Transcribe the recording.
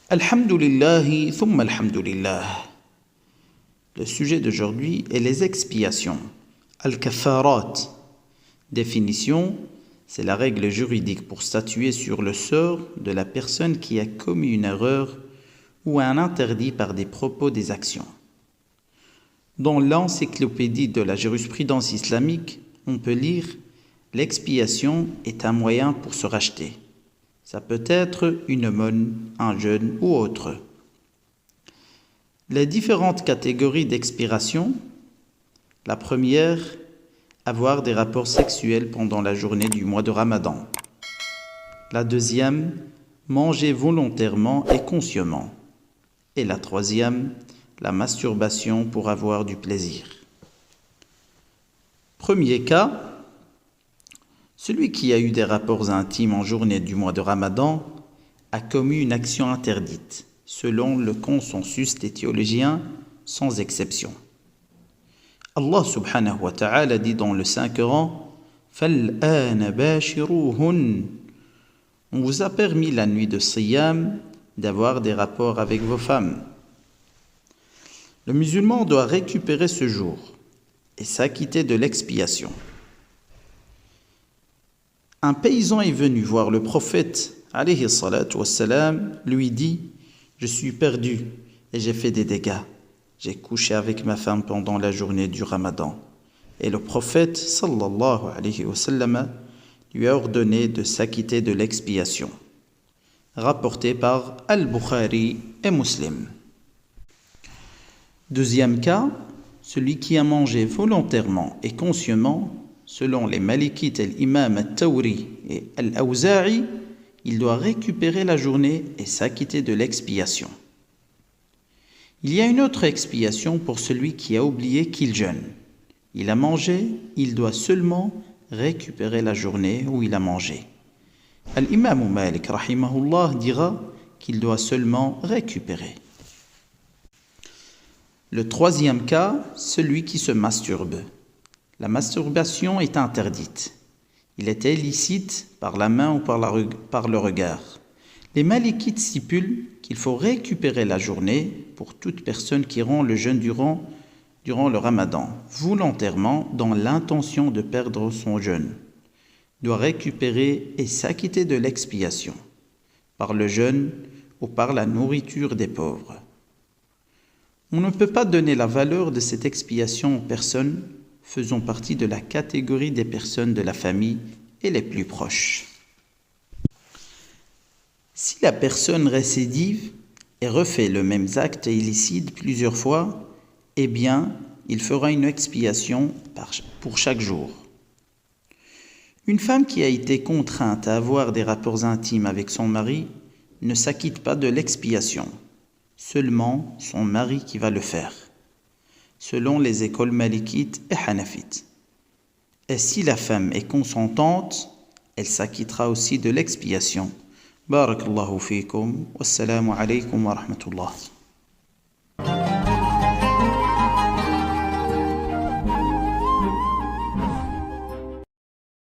Alhamdulillahi thumma alhamdulillah. Le sujet d'aujourd'hui est les expiations. Al-Kafarat. Définition, c'est la règle juridique pour statuer sur le sort de la personne qui a commis une erreur ou un interdit par des propos des actions. Dans l'encyclopédie de la jurisprudence islamique, on peut lire « L'expiation est un moyen pour se racheter ». Ça peut être une aumône, un jeûne ou autre. Les différentes catégories d'expiration. La première, avoir des rapports sexuels pendant la journée du mois de Ramadan. La deuxième, manger volontairement et consciemment. Et la troisième, la masturbation pour avoir du plaisir. Premier cas, celui qui a eu des rapports intimes en journée du mois de Ramadan a commis une action interdite, selon le consensus des théologiens, sans exception. Allah subhanahu wa ta'ala dit dans le Saint-Coran « فَالْآنَ بَاشِرُوهُنَّ » On vous a permis la nuit de Siyam d'avoir des rapports avec vos femmes. Le musulman doit récupérer ce jour et s'acquitter de l'expiation. Un paysan est venu voir le prophète, alayhi salatu wassalam, lui dit « Je suis perdu et j'ai fait des dégâts. J'ai couché avec ma femme pendant la journée du Ramadan. » Et le prophète, sallallahu alayhi wa sallam, lui a ordonné de s'acquitter de l'expiation. Rapporté par Al-Bukhari et Muslim. Deuxième cas, celui qui a mangé volontairement et consciemment. Selon les Malikites et l'imam al-Tawri et al-Awza'i, il doit récupérer la journée et s'acquitter de l'expiation. Il y a une autre expiation pour celui qui a oublié qu'il jeûne. Il a mangé, il doit seulement récupérer la journée où il a mangé. Al-imam Malik rahimahullah dira qu'il doit seulement récupérer. Le troisième cas, celui qui se masturbe. La masturbation est interdite. Il est illicite par la main ou par le regard. Les Malikites stipulent qu'il faut récupérer la journée pour toute personne qui rompt le jeûne durant le Ramadan, volontairement dans l'intention de perdre son jeûne, doit récupérer et s'acquitter de l'expiation, par le jeûne ou par la nourriture des pauvres. On ne peut pas donner la valeur de cette expiation aux personnes faisant partie de la catégorie des personnes de la famille et les plus proches. Si la personne récidive et refait le même acte illicite plusieurs fois, eh bien, il fera une expiation pour chaque jour. Une femme qui a été contrainte à avoir des rapports intimes avec son mari ne s'acquitte pas de l'expiation, seulement son mari qui va le faire, selon les écoles malikites et hanafites. Et si la femme est consentante, elle s'acquittera aussi de l'expiation. Barakallahu fikum, wassalamu alaykum wa rahmatullah.